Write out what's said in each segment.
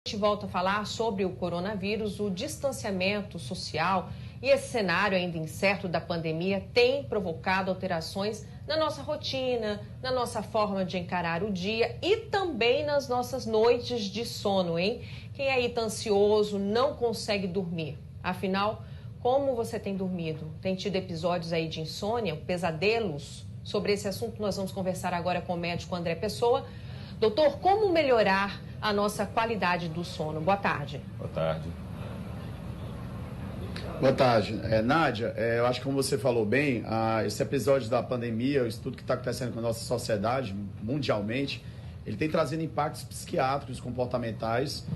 A gente volta a falar sobre o coronavírus, o distanciamento social e esse cenário ainda incerto da pandemia tem provocado alterações na nossa rotina, na nossa forma de encarar o dia e também nas nossas noites de sono, hein? Quem aí tá ansioso, não consegue dormir. Afinal, como você tem dormido? Tem tido episódios aí de insônia, pesadelos? Sobre esse assunto nós vamos conversar agora com o médico André Pessoa. Doutor, como melhorar a nossa qualidade do sono? Boa tarde. Boa tarde. Boa tarde. Nádia, eu acho que como você falou bem, esse episódio da pandemia, isso tudo que está acontecendo com a nossa sociedade mundialmente, ele tem trazido impactos psiquiátricos, comportamentais.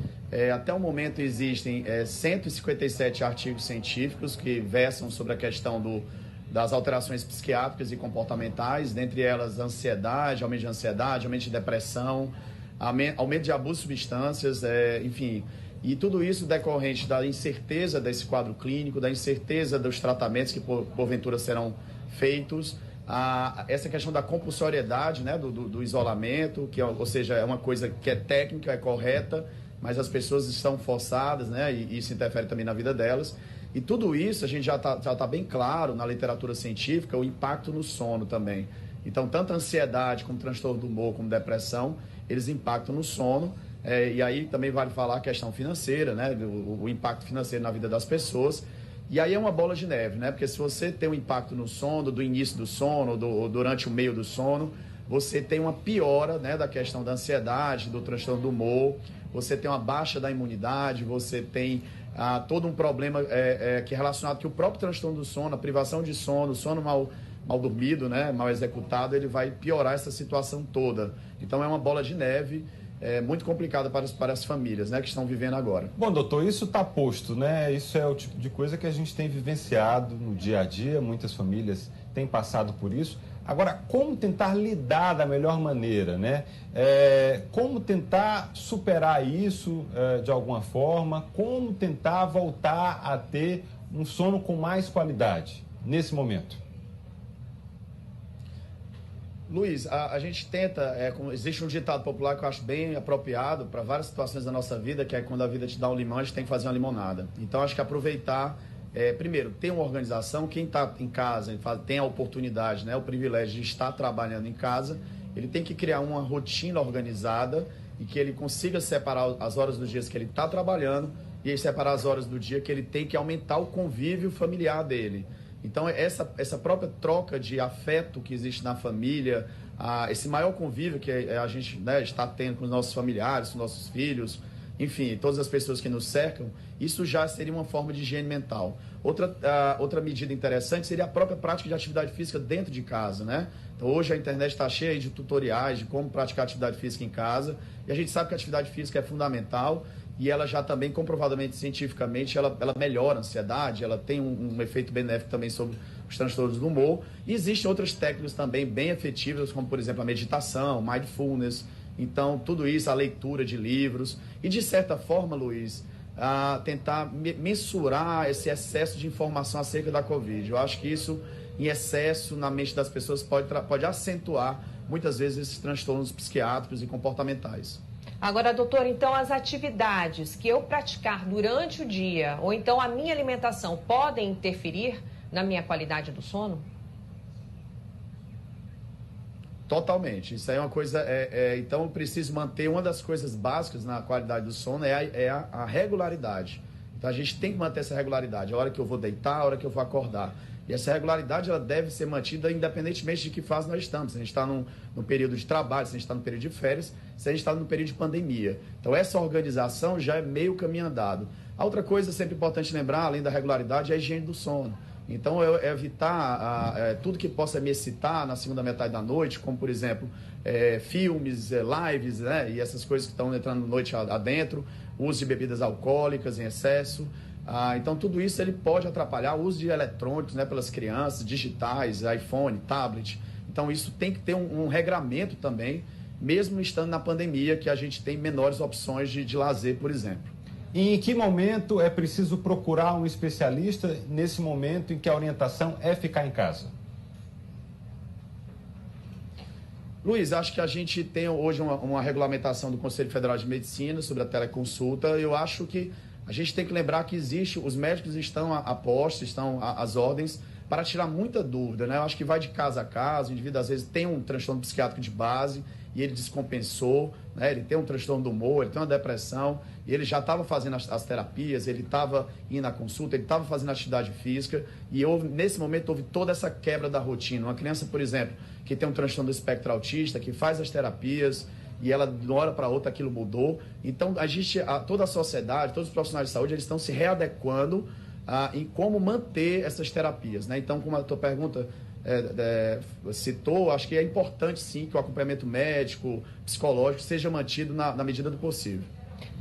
Até o momento existem 157 artigos científicos que versam sobre a questão das alterações psiquiátricas e comportamentais, dentre elas ansiedade, aumento de depressão, aumento de abuso de substâncias, enfim. E tudo isso decorrente da incerteza desse quadro clínico, da incerteza dos tratamentos que porventura serão feitos, essa questão da compulsoriedade, né, do isolamento, ou seja, é uma coisa que é técnica, é correta, mas as pessoas estão forçadas, né, e isso interfere também na vida delas. E tudo isso a gente já tá bem claro na literatura científica, o impacto no sono também. Então, tanto a ansiedade como transtorno do humor, como depressão, eles impactam no sono. E aí também vale falar a questão financeira, né? O impacto financeiro na vida das pessoas. E aí é uma bola de neve, né? Porque se você tem um impacto no sono, do início do sono, ou durante o meio do sono, você tem uma piora, né, da questão da ansiedade, do transtorno do humor, você tem uma baixa da imunidade, você tem todo um problema que é relacionado que o próprio transtorno do sono, a privação de sono, sono mal dormido, né, mal executado, ele vai piorar essa situação toda. Então é uma bola de neve muito complicada para as famílias, né, que estão vivendo agora. Bom, doutor, isso está posto, né? Isso é o tipo de coisa que a gente tem vivenciado no dia a dia, muitas famílias têm passado por isso. Agora, como tentar lidar da melhor maneira, né? Como tentar superar isso de alguma forma? Como tentar voltar a ter um sono com mais qualidade nesse momento? Luiz, a gente tenta, existe um ditado popular que eu acho bem apropriado para várias situações da nossa vida, que é quando a vida te dá um limão, a gente tem que fazer uma limonada. Então, acho que aproveitar, primeiro, ter uma organização, quem está em casa tem a oportunidade, né, o privilégio de estar trabalhando em casa, ele tem que criar uma rotina organizada e que ele consiga separar as horas dos dias que ele está trabalhando e separar as horas do dia que ele tem que aumentar o convívio familiar dele. Então, essa própria troca de afeto que existe na família, esse maior convívio que a gente, né, está tendo com os nossos familiares, com nossos filhos, enfim, todas as pessoas que nos cercam, isso já seria uma forma de higiene mental. Outra medida interessante seria a própria prática de atividade física dentro de casa, né? Então, hoje a internet está cheia de tutoriais de como praticar atividade física em casa, e a gente sabe que a atividade física é fundamental, e ela já também, comprovadamente, cientificamente, ela melhora a ansiedade, ela tem um efeito benéfico também sobre os transtornos do humor. E existem outras técnicas também bem efetivas, como, por exemplo, a meditação, mindfulness. Então, tudo isso, a leitura de livros. E, de certa forma, Luiz, tentar mensurar esse excesso de informação acerca da Covid. Eu acho que isso, em excesso, na mente das pessoas, pode acentuar, muitas vezes, esses transtornos psiquiátricos e comportamentais. Agora, doutor, então as atividades que eu praticar durante o dia ou então a minha alimentação podem interferir na minha qualidade do sono? Totalmente. Isso aí é uma coisa... então, eu preciso manter uma das coisas básicas na qualidade do sono a regularidade. Então, a gente tem que manter essa regularidade. A hora que eu vou deitar, a hora que eu vou acordar. E essa regularidade ela deve ser mantida independentemente de que fase nós estamos. Se a gente está num período de trabalho, se a gente está no período de férias, se a gente está no período de pandemia. Então, essa organização já é meio caminho andado. A outra coisa sempre importante lembrar, além da regularidade, é a higiene do sono. Então, evitar tudo que possa me excitar na segunda metade da noite, como, por exemplo, filmes, lives, né, e essas coisas que estão entrando noite adentro, uso de bebidas alcoólicas em excesso. Então, tudo isso ele pode atrapalhar o uso de eletrônicos, né, pelas crianças, digitais, iPhone, tablet. Então, isso tem que ter um regramento também, mesmo estando na pandemia, que a gente tem menores opções de lazer, por exemplo. E em que momento é preciso procurar um especialista nesse momento em que a orientação é ficar em casa? Luiz, acho que a gente tem hoje uma regulamentação do Conselho Federal de Medicina sobre a teleconsulta. Eu acho que a gente tem que lembrar que os médicos estão a postos, estão às ordens para tirar muita dúvida, né? Eu acho que vai de caso a caso, o indivíduo às vezes tem um transtorno psiquiátrico de base e ele descompensou, né? Ele tem um transtorno do humor, ele tem uma depressão, e ele já estava fazendo as terapias, ele estava indo à consulta, ele estava fazendo atividade física, e nesse momento houve toda essa quebra da rotina. Uma criança, por exemplo, que tem um transtorno do espectro autista, que faz as terapias, e ela, de uma hora para outra, aquilo mudou. Então, toda a sociedade, todos os profissionais de saúde, eles estão se readequando em como manter essas terapias, né? Então, como a tua pergunta citou, acho que é importante, sim, que o acompanhamento médico, psicológico, seja mantido na medida do possível.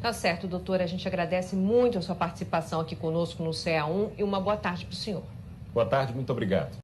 Tá certo, doutora. A gente agradece muito a sua participação aqui conosco no CA1 e uma boa tarde para o senhor. Boa tarde, muito obrigado.